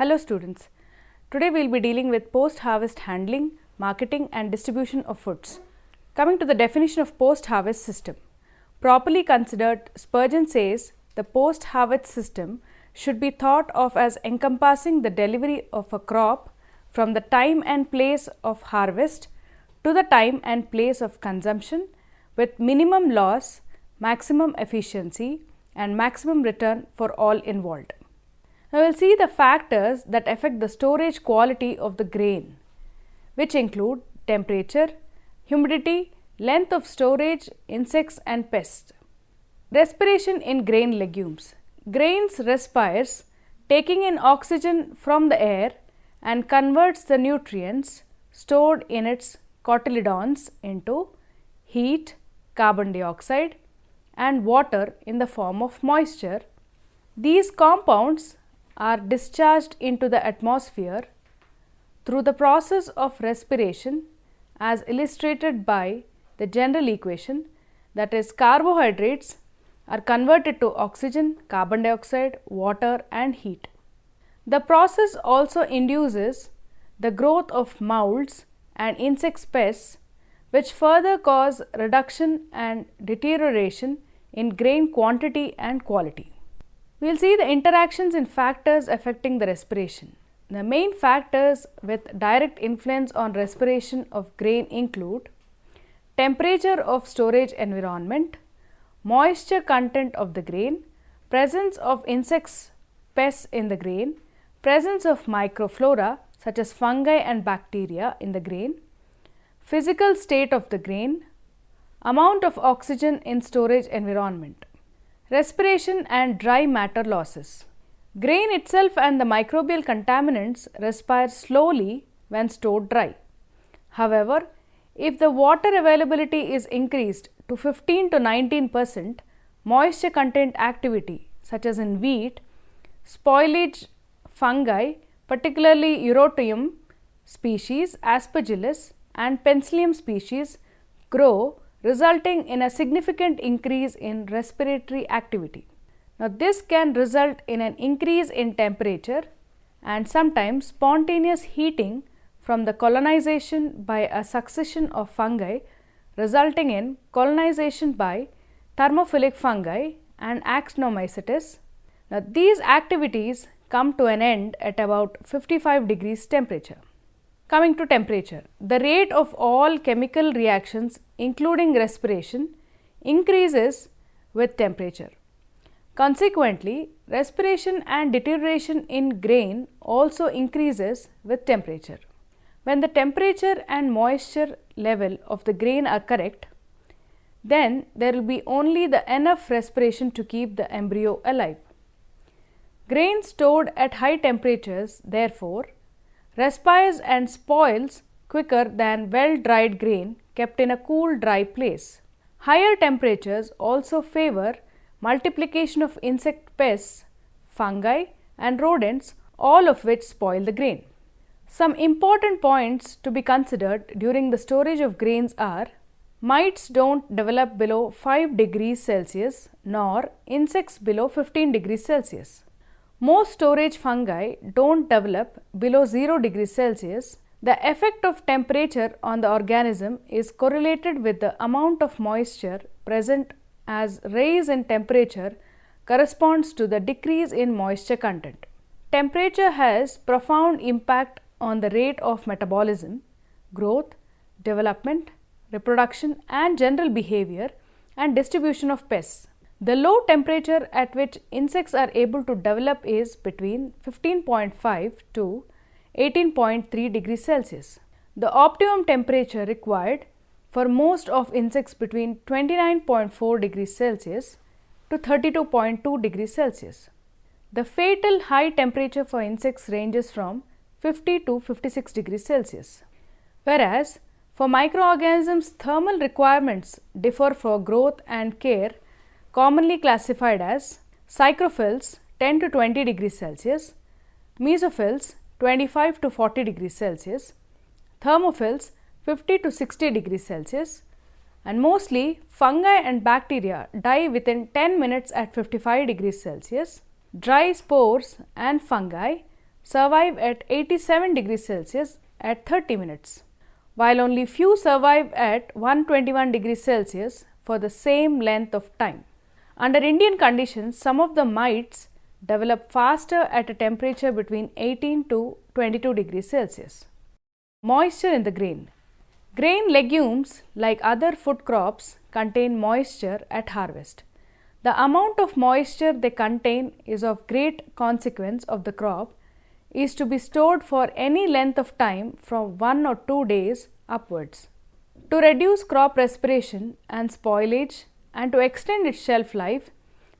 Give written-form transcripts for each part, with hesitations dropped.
Hello students, today we will be dealing with post-harvest handling, marketing and distribution of foods. Coming to the definition of post-harvest system. Properly considered, Spurgeon says the post-harvest system should be thought of as encompassing the delivery of a crop from the time and place of harvest to the time and place of consumption with minimum loss, maximum efficiency and maximum return for all involved. Now, we will see the factors that affect the storage quality of the grain, which include temperature, humidity, length of storage, insects and pests. Respiration in grain legumes. Grains respires, taking in oxygen from the air and converts the nutrients stored in its cotyledons into heat, carbon dioxide and water in the form of moisture. These compounds are discharged into the atmosphere through the process of respiration as illustrated by the general equation, that is, carbohydrates are converted to oxygen, carbon dioxide, water and heat. The process also induces the growth of molds and insect pests, which further cause reduction and deterioration in grain quantity and quality. We will see the interactions and factors affecting the respiration. The main factors with direct influence on respiration of grain include temperature of storage environment, moisture content of the grain, presence of insects, pests in the grain, presence of microflora such as fungi and bacteria in the grain, physical state of the grain, amount of oxygen in storage environment. Respiration and dry matter losses. Grain itself and the microbial contaminants respire slowly when stored dry. However, if the water availability is increased to 15 to 19%, moisture content activity such as in wheat, spoilage fungi, particularly Eurotium species, Aspergillus and Penicillium species grow, resulting in a significant increase in respiratory activity. Now, this can result in an increase in temperature and sometimes spontaneous heating from the colonization by a succession of fungi, resulting in colonization by thermophilic fungi and actinomycetes. Now, these activities come to an end at about 55 degrees temperature. Coming to temperature, the rate of all chemical reactions including respiration increases with temperature. Consequently, respiration and deterioration in grain also increases with temperature. When the temperature and moisture level of the grain are correct, then there will be only the enough respiration to keep the embryo alive. Grain stored at high temperatures, therefore, respires and spoils quicker than well-dried grain kept in a cool, dry place. Higher temperatures also favor multiplication of insect pests, fungi and rodents, all of which spoil the grain. Some important points to be considered during the storage of grains are: mites don't develop below 5 degrees Celsius nor insects below 15 degrees Celsius. Most storage fungi don't develop below 0 degrees Celsius. The effect of temperature on the organism is correlated with the amount of moisture present, as rise in temperature corresponds to the decrease in moisture content. Temperature has profound impact on the rate of metabolism, growth, development, reproduction and general behavior and distribution of pests. The low temperature at which insects are able to develop is between 15.5 to 18.3 degrees Celsius. The optimum temperature required for most of insects between 29.4 degrees Celsius to 32.2 degrees Celsius. The fatal high temperature for insects ranges from 50 to 56 degrees Celsius, whereas for microorganisms thermal requirements differ for growth and care, commonly classified as psychrophils 10 to 20 degrees Celsius, mesophils 25 to 40 degrees Celsius, thermophils 50 to 60 degrees Celsius, and mostly fungi and bacteria die within 10 minutes at 55 degrees Celsius. Dry spores and fungi survive at 87 degrees Celsius at 30 minutes, while only few survive at 121 degrees Celsius for the same length of time. Under Indian conditions, some of the mites develop faster at a temperature between 18 to 22 degrees Celsius. Moisture in the grain. Grain legumes, like other food crops, contain moisture at harvest. The amount of moisture they contain is of great consequence of the crop is to be stored for any length of time from 1 or 2 days upwards. To reduce crop respiration and spoilage and to extend its shelf life,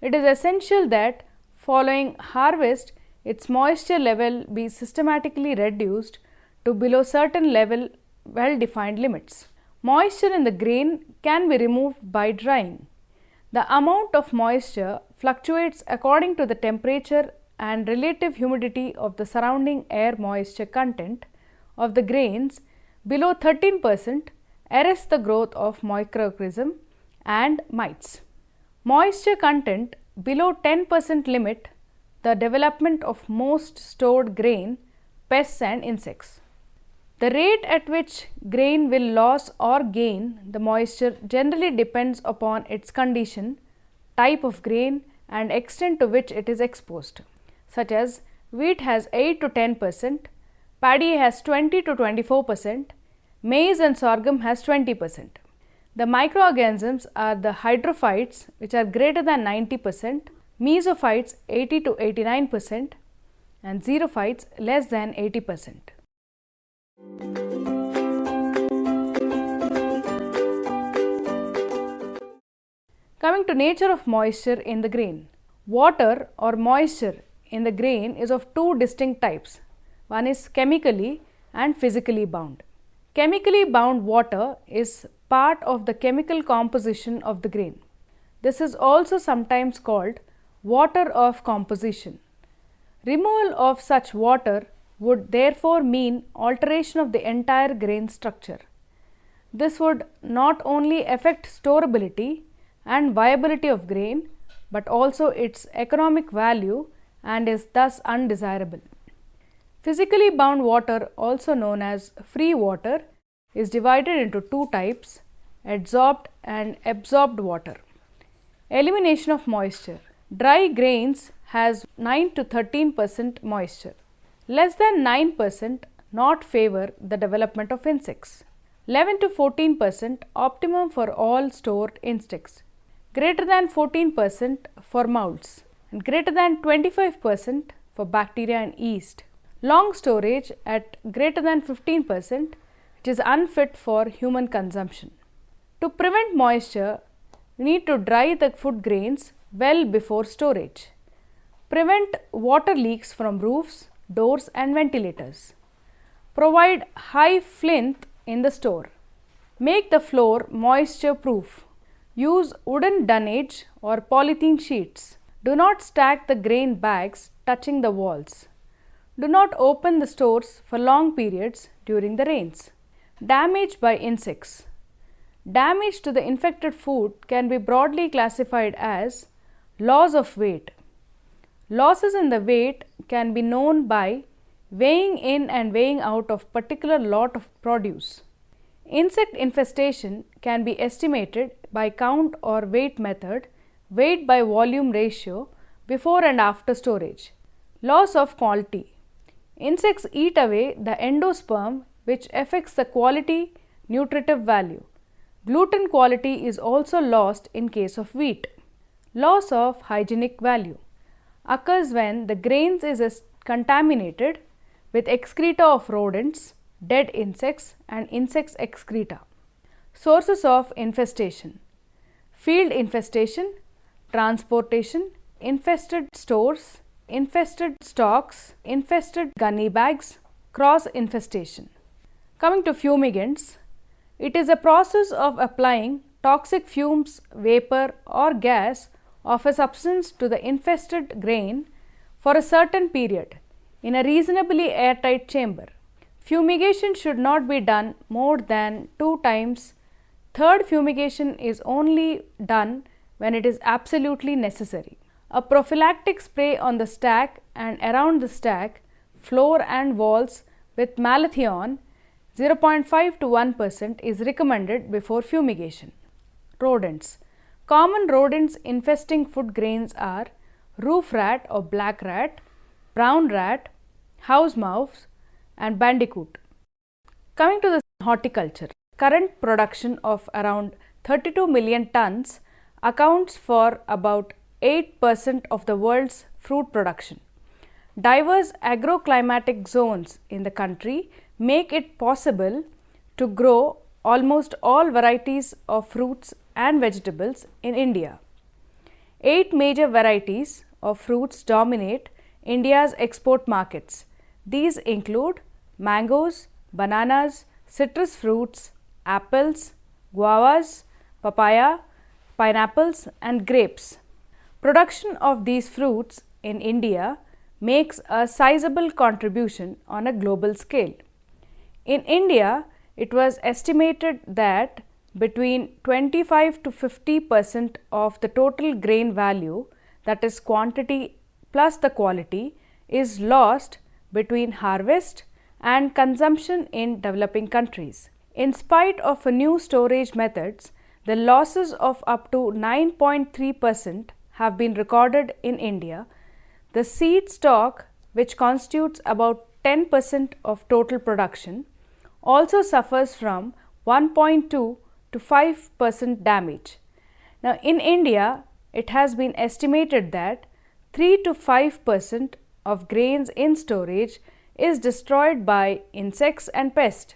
it is essential that following harvest its moisture level be systematically reduced to below certain level well defined limits. Moisture in the grain can be removed by drying. The amount of moisture fluctuates according to the temperature and relative humidity of the surrounding air. Moisture content of the grains below 13% arrests the growth of microorganisms and mites. Moisture content below 10% limit the development of most stored grain, pests and insects. The rate at which grain will lose or gain the moisture generally depends upon its condition, type of grain and extent to which it is exposed, such as wheat has 8 to 10%, paddy has 20 to 24%, maize and sorghum has 20%. The microorganisms are the hydrophytes, which are greater than 90%, mesophytes 80 to 89% and xerophytes less than 80%. Coming to nature of moisture in the grain. Water or moisture in the grain is of two distinct types. One is chemically and physically bound. Chemically bound water is part of the chemical composition of the grain. This is also sometimes called water of composition. Removal of such water would therefore mean alteration of the entire grain structure. This would not only affect storability and viability of grain, but also its economic value and is thus undesirable. Physically bound water, also known as free water, is divided into two types: adsorbed and absorbed water. Elimination of moisture. Dry grains has 9 to 13% moisture. Less than 9% not favor the development of insects. 11 to 14% optimum for all stored insects. Greater than 14% for molds and greater than 25% for bacteria and yeast. Long storage at greater than 15%, which is unfit for human consumption. To prevent moisture, we need to dry the food grains well before storage. Prevent water leaks from roofs, doors and ventilators. Provide high plinth in the store. Make the floor moisture proof. Use wooden dunnage or polythene sheets. Do not stack the grain bags touching the walls. Do not open the stores for long periods during the rains. Damage by insects. Damage to the infected food can be broadly classified as loss of weight. Losses in the weight can be known by weighing in and weighing out of particular lot of produce. Insect infestation can be estimated by count or weight method, weight by volume ratio before and after storage. Loss of quality. Insects eat away the endosperm, which affects the quality nutritive value. Gluten quality is also lost in case of wheat. Loss of hygienic value occurs when the grains is contaminated with excreta of rodents, dead insects and insects excreta. Sources of infestation. Field infestation, transportation, infested stores, infested stocks, infested gunny bags, cross infestation. Coming to fumigants, it is a process of applying toxic fumes, vapor or gas of a substance to the infested grain for a certain period in a reasonably airtight chamber. Fumigation should not be done more than 2 times. Third fumigation is only done when it is absolutely necessary. A prophylactic spray on the stack and around the stack floor and walls with malathion 0.5 to 1% is recommended before fumigation. Rodents. Common rodents infesting food grains are roof rat or black rat, brown rat, house mouse and bandicoot. Coming to the horticulture, current production of around 32 million tons accounts for about 8% of the world's fruit production. Diverse agroclimatic zones in the country make it possible to grow almost all varieties of fruits and vegetables in India. 8 major varieties of fruits dominate India's export markets. These include mangoes, bananas, citrus fruits, apples, guavas, papaya, pineapples and grapes. Production of these fruits in India makes a sizable contribution on a global scale. In India, it was estimated that between 25 to 50% of the total grain value, that is quantity plus the quality, is lost between harvest and consumption in developing countries. In spite of new storage methods, the losses of up to 9.3% have been recorded in India. The seed stock, which constitutes about 10% of total production, also suffers from 1.2 to 5% damage. Now, in India, it has been estimated that 3 to 5% of grains in storage is destroyed by insects and pests.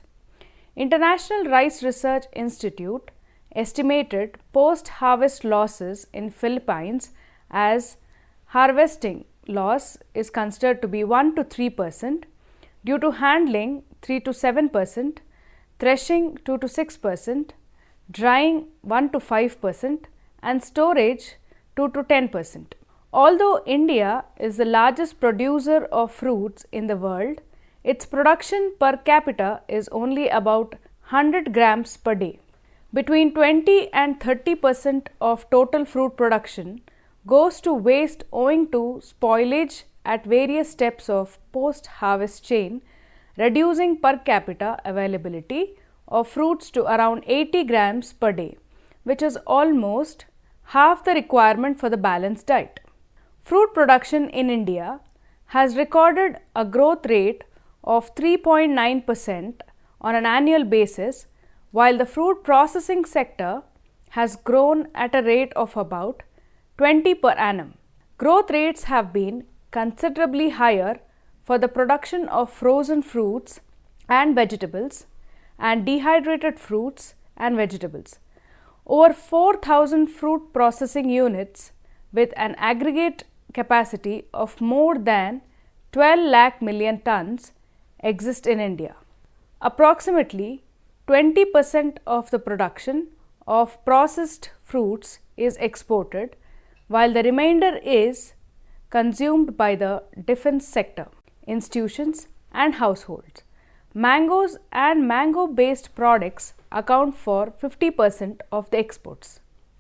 International Rice Research Institute estimated post-harvest losses in Philippines as harvesting loss is considered to be 1 to 3%, due to handling 3 to 7%, threshing 2 to 6%, drying 1 to 5% and storage 2 to 10%. Although India is the largest producer of fruits in the world, its production per capita is only about 100 grams per day. Between 20 and 30% of total fruit production goes to waste owing to spoilage at various steps of post-harvest chain, reducing per capita availability of fruits to around 80 grams per day, which is almost half the requirement for the balanced diet. Fruit production in India has recorded a growth rate of 3.9% on an annual basis, while the fruit processing sector has grown at a rate of about 20 per annum. Growth rates have been considerably higher for the production of frozen fruits and vegetables and dehydrated fruits and vegetables. Over 4,000 fruit processing units with an aggregate capacity of more than 12 lakh million tons exist in India. Approximately 20% of the production of processed fruits is exported, while the remainder is consumed by the defense sector, institutions and households. Mangoes and mango-based products account for 50% of the exports.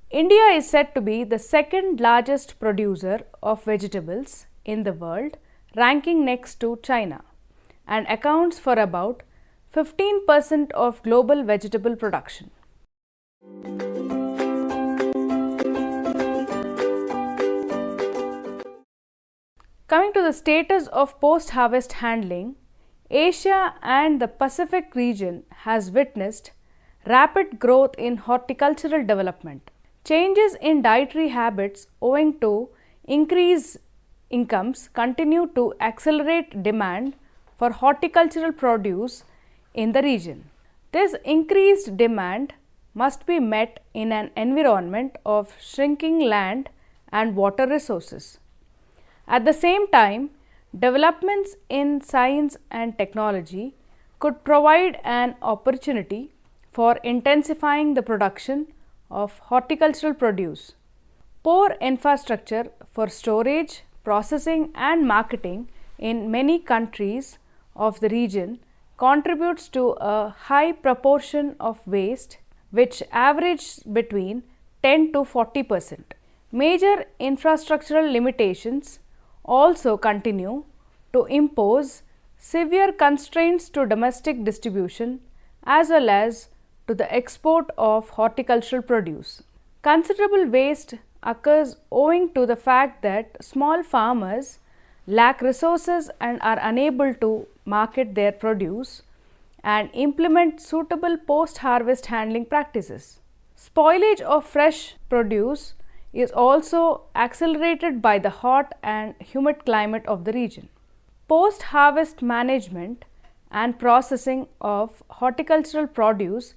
India is said to be the second largest producer of vegetables in the world, ranking next to China, and accounts for about 15% of global vegetable production. Coming to the status of post-harvest handling, Asia and the Pacific region has witnessed rapid growth in horticultural development. Changes in dietary habits owing to increased incomes continue to accelerate demand for horticultural produce in the region. This increased demand must be met in an environment of shrinking land and water resources. At the same time, developments in science and technology could provide an opportunity for intensifying the production of horticultural produce. Poor infrastructure for storage, processing and marketing in many countries of the region contributes to a high proportion of waste, which averages between 10 to 40%. Major infrastructural limitations also continue to impose severe constraints to domestic distribution as well as to the export of horticultural produce. Considerable waste occurs owing to the fact that small farmers lack resources and are unable to market their produce and implement suitable post-harvest handling practices. Spoilage of fresh produce is also accelerated by the hot and humid climate of the region. Post-harvest management and processing of horticultural produce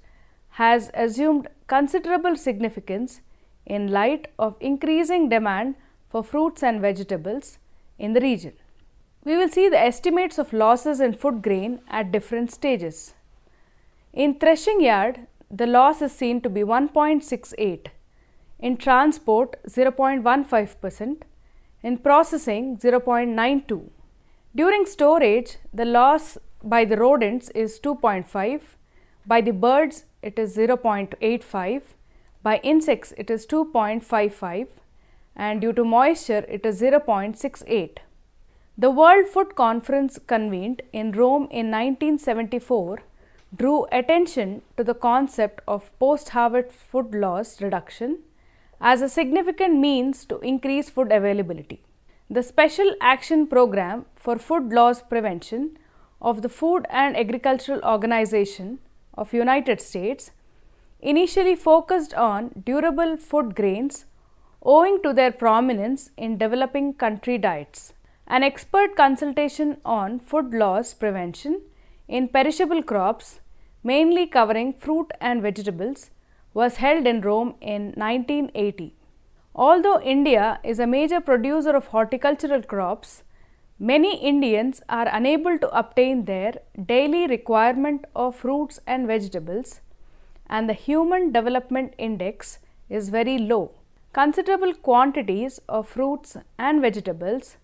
has assumed considerable significance in light of increasing demand for fruits and vegetables in the region. We will see the estimates of losses in food grain at different stages. In threshing yard, the loss is seen to be 1.68, in transport 0.15%, in processing 0.92. During storage, the loss by the rodents is 2.5, by the birds it is 0.85, by insects it is 2.55, and due to moisture it is 0.68. The World Food Conference convened in Rome in 1974 drew attention to the concept of post-harvest food loss reduction as a significant means to increase food availability. The Special Action Program for Food Loss Prevention of the Food and Agricultural Organization of United States initially focused on durable food grains owing to their prominence in developing country diets. An expert consultation on food loss prevention in perishable crops, mainly covering fruit and vegetables, was held in Rome in 1980. Although India is a major producer of horticultural crops, many Indians are unable to obtain their daily requirement of fruits and vegetables, and the Human Development Index is very low. Considerable quantities of fruits and vegetables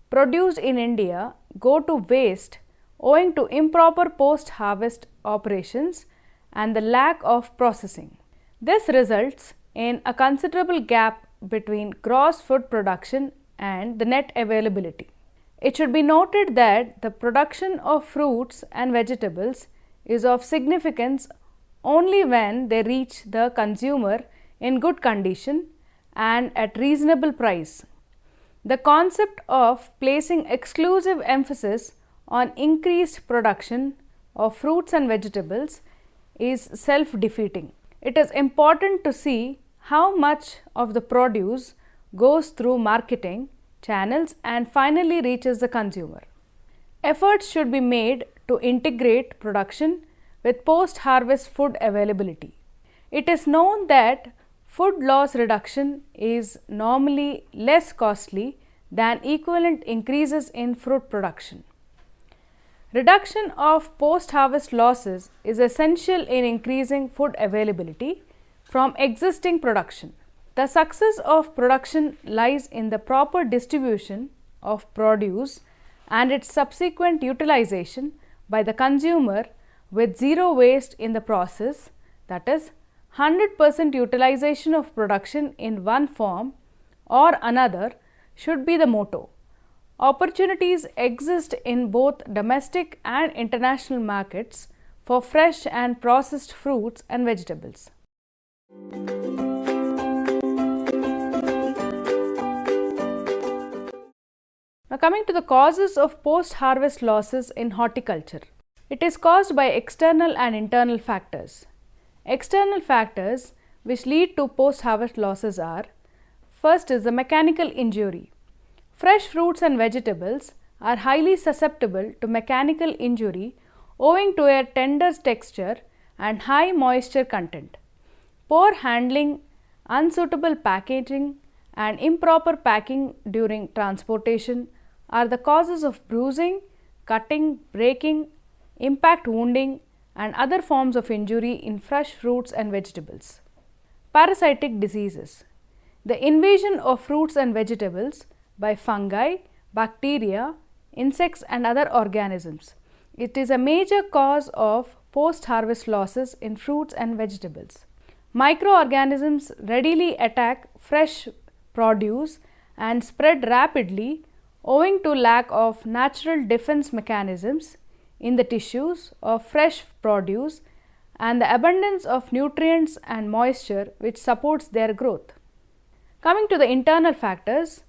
produced in India go to waste owing to improper post-harvest operations and the lack of processing. This results in a considerable gap between gross food production and the net availability. It should be noted that the production of fruits and vegetables is of significance only when they reach the consumer in good condition and at reasonable price. The concept of placing exclusive emphasis on increased production of fruits and vegetables is self-defeating. It is important to see how much of the produce goes through marketing channels and finally reaches the consumer. Efforts should be made to integrate production with post-harvest food availability. It is known that food loss reduction is normally less costly than equivalent increases in fruit production. Reduction of post-harvest losses is essential in increasing food availability from existing production. The success of production lies in the proper distribution of produce and its subsequent utilization by the consumer with zero waste in the process, that is 100% utilization of production in one form or another should be the motto. Opportunities exist in both domestic and international markets for fresh and processed fruits and vegetables. Now coming to the causes of post-harvest losses in horticulture. It is caused by external and internal factors. External factors which lead to post-harvest losses are: first is the mechanical injury. Fresh fruits and vegetables are highly susceptible to mechanical injury owing to a tender texture and high moisture content. Poor handling, unsuitable packaging, and improper packing during transportation are the causes of bruising, cutting, breaking, impact wounding, and other forms of injury in fresh fruits and vegetables. Parasitic diseases. The invasion of fruits and vegetables by fungi, bacteria, insects, and other organisms. It is a major cause of post-harvest losses in fruits and vegetables. Microorganisms readily attack fresh produce and spread rapidly owing to lack of natural defense mechanisms in the tissues of fresh produce and the abundance of nutrients and moisture which supports their growth. Coming to the internal factors,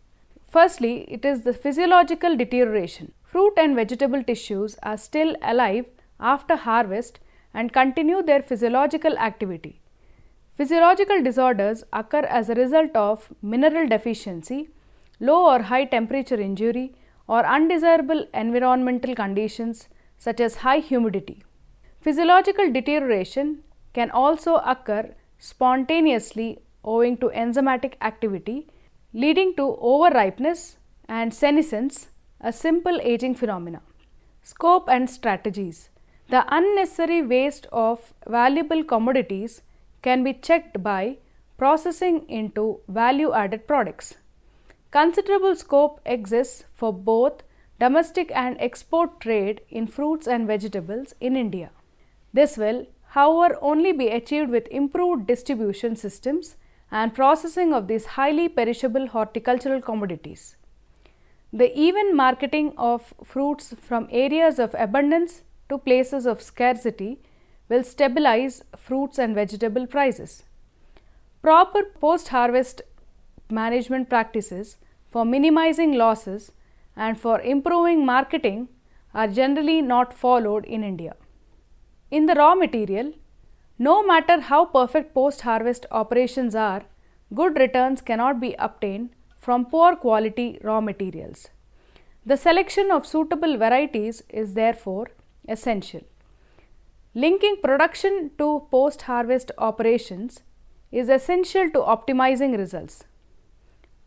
firstly, it is the physiological deterioration. Fruit and vegetable tissues are still alive after harvest and continue their physiological activity. Physiological disorders occur as a result of mineral deficiency, low or high temperature injury, or undesirable environmental conditions such as high humidity. Physiological deterioration can also occur spontaneously owing to enzymatic activity, leading to overripeness and senescence, a simple aging phenomena. Scope and strategies. The unnecessary waste of valuable commodities can be checked by processing into value-added products. Considerable scope exists for both domestic and export trade in fruits and vegetables in India. This will, however, only be achieved with improved distribution systems and processing of these highly perishable horticultural commodities. The even marketing of fruits from areas of abundance to places of scarcity will stabilize fruits and vegetable prices. Proper post-harvest management practices for minimizing losses and for improving marketing are generally not followed in India. In the raw material, no matter how perfect post-harvest operations are, good returns cannot be obtained from poor quality raw materials. The selection of suitable varieties is therefore essential. Linking production to post-harvest operations is essential to optimizing results.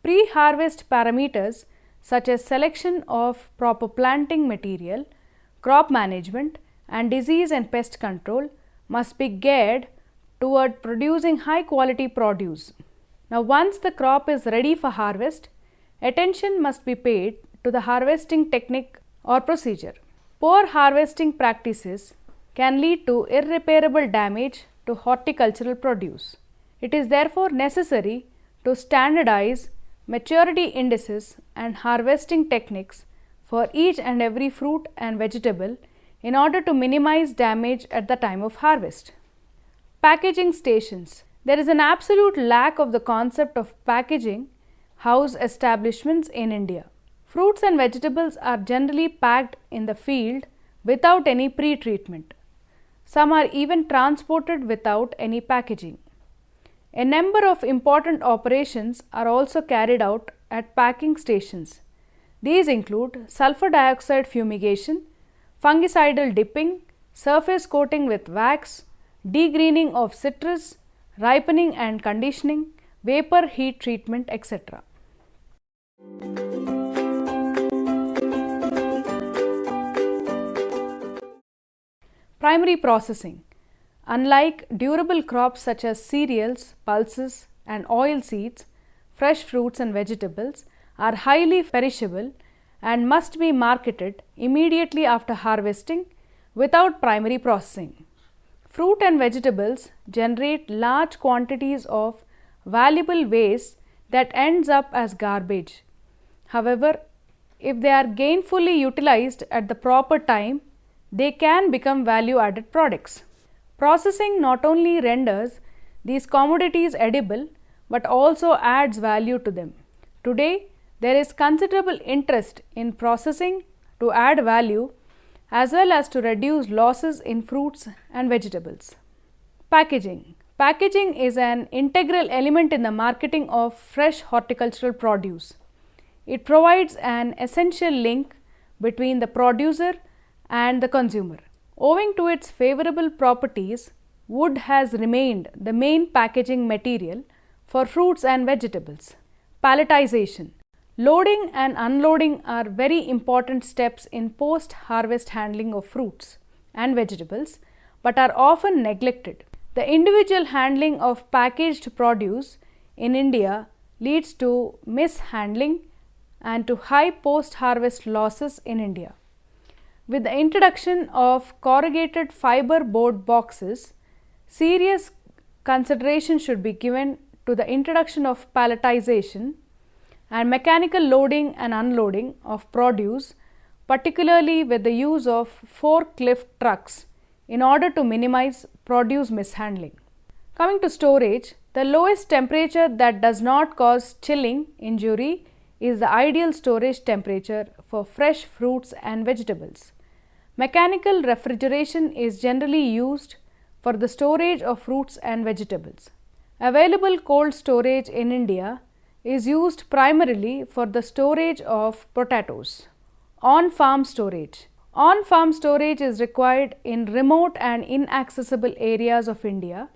Pre-harvest parameters such as selection of proper planting material, crop management, and disease and pest control must be geared toward producing high quality produce. Now, once the crop is ready for harvest, attention must be paid to the harvesting technique or procedure. Poor harvesting practices can lead to irreparable damage to horticultural produce. It is therefore necessary to standardize maturity indices and harvesting techniques for each and every fruit and vegetable in order to minimize damage at the time of harvest. Packaging stations. There is an absolute lack of the concept of packaging house establishments in India. Fruits and vegetables are generally packed in the field without any pre-treatment. Some are even transported without any packaging. A number of important operations are also carried out at packing stations. These include sulfur dioxide fumigation, fungicidal dipping, surface coating with wax, degreening of citrus, ripening and conditioning, vapor heat treatment, etc. Primary processing. Unlike durable crops such as cereals, pulses, and oil seeds, fresh fruits and vegetables are highly perishable and must be marketed immediately after harvesting without primary processing. Fruit and vegetables generate large quantities of valuable waste that ends up as garbage. However, if they are gainfully utilized at the proper time, they can become value-added products. Processing not only renders these commodities edible but also adds value to them. Today, there is considerable interest in processing to add value as well as to reduce losses in fruits and vegetables. Packaging. Packaging is an integral element in the marketing of fresh horticultural produce. It provides an essential link between the producer and the consumer. Owing to its favorable properties, wood has remained the main packaging material for fruits and vegetables. Palletization. Loading and unloading are very important steps in post-harvest handling of fruits and vegetables, but are often neglected. The individual handling of packaged produce in India leads to mishandling and to high post-harvest losses in India. With the introduction of corrugated fiber board boxes, serious consideration should be given to the introduction of palletization and mechanical loading and unloading of produce, particularly with the use of forklift trucks in order to minimize produce mishandling. Coming to storage, the lowest temperature that does not cause chilling injury is the ideal storage temperature for fresh fruits and vegetables. Mechanical refrigeration is generally used for the storage of fruits and vegetables. Available cold storage in India is used primarily for the storage of potatoes. On-farm storage. On-farm storage is required in remote and inaccessible areas of India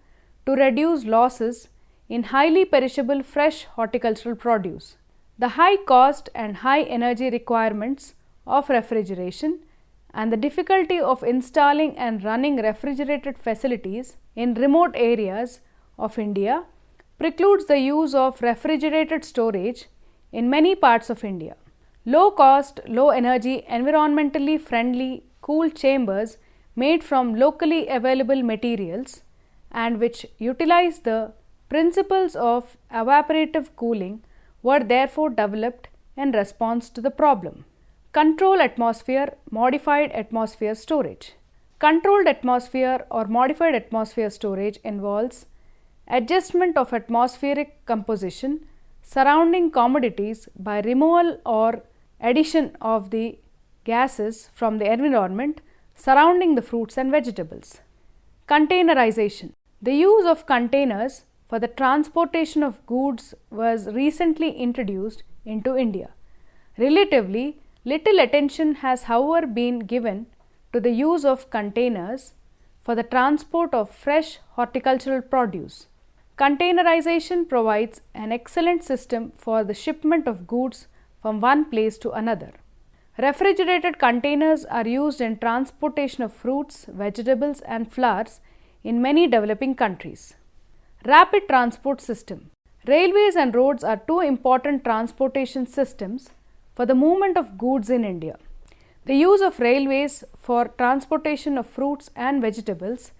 to reduce losses in highly perishable fresh horticultural produce. The high cost and high energy requirements of refrigeration and the difficulty of installing and running refrigerated facilities in remote areas of India precludes the use of refrigerated storage in many parts of India. Low cost, low energy, environmentally friendly cool chambers made from locally available materials and which utilize the principles of evaporative cooling were therefore developed in response to the problem. Control atmosphere, modified atmosphere storage. Controlled atmosphere or modified atmosphere storage involves adjustment of atmospheric composition surrounding commodities by removal or addition of the gases from the environment surrounding the fruits and vegetables. Containerization. The use of containers for the transportation of goods was recently introduced into India. Relatively, little attention has however been given to the use of containers for the transport of fresh horticultural produce. Containerization provides an excellent system for the shipment of goods from one place to another. Refrigerated containers are used in transportation of fruits, vegetables and flowers in many developing countries. Rapid transport system. Railways and roads are two important transportation systems for the movement of goods in India. The use of railways for transportation of fruits and vegetables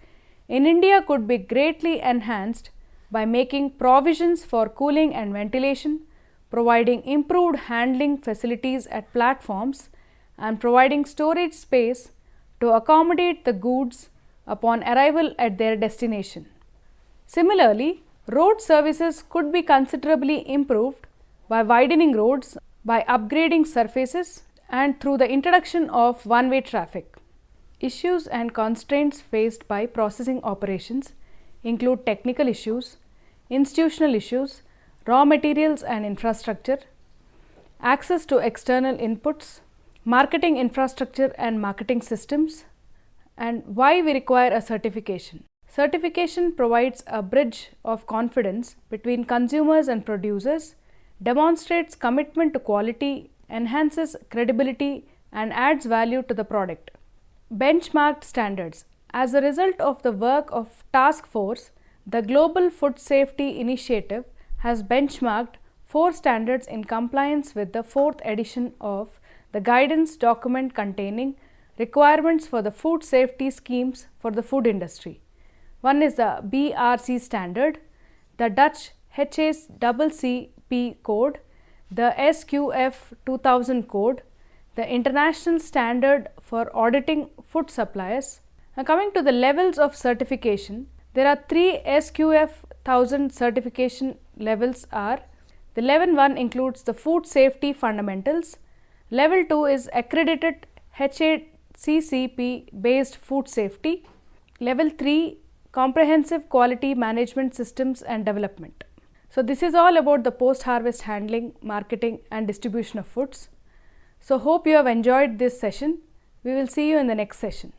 in India could be greatly enhanced by making provisions for cooling and ventilation, providing improved handling facilities at platforms and providing storage space to accommodate the goods upon arrival at their destination. Similarly, road services could be considerably improved by widening roads, by upgrading surfaces and through the introduction of one-way traffic. Issues and constraints faced by processing operations include technical issues, institutional issues, raw materials and infrastructure, access to external inputs, marketing infrastructure and marketing systems, and why we require a certification. Certification provides a bridge of confidence between consumers and producers, demonstrates commitment to quality, enhances credibility, and adds value to the product. Benchmarked standards. As a result of the work of Task Force, the Global Food Safety Initiative has benchmarked 4 standards in compliance with the 4th edition of the guidance document containing requirements for the food safety schemes for the food industry. One is the BRC standard, the Dutch HACCP code, the SQF 2000 code, the International Standard for Auditing Food Suppliers. Now coming to the levels of certification, there are 3 SQF 1000 certification levels are. The level 1 includes the food safety fundamentals, level 2 is accredited HACCP based food safety, level 3 comprehensive quality management systems and development. So this is all about the post-harvest handling, marketing and distribution of foods. So hope you have enjoyed this session. We will see you in the next session.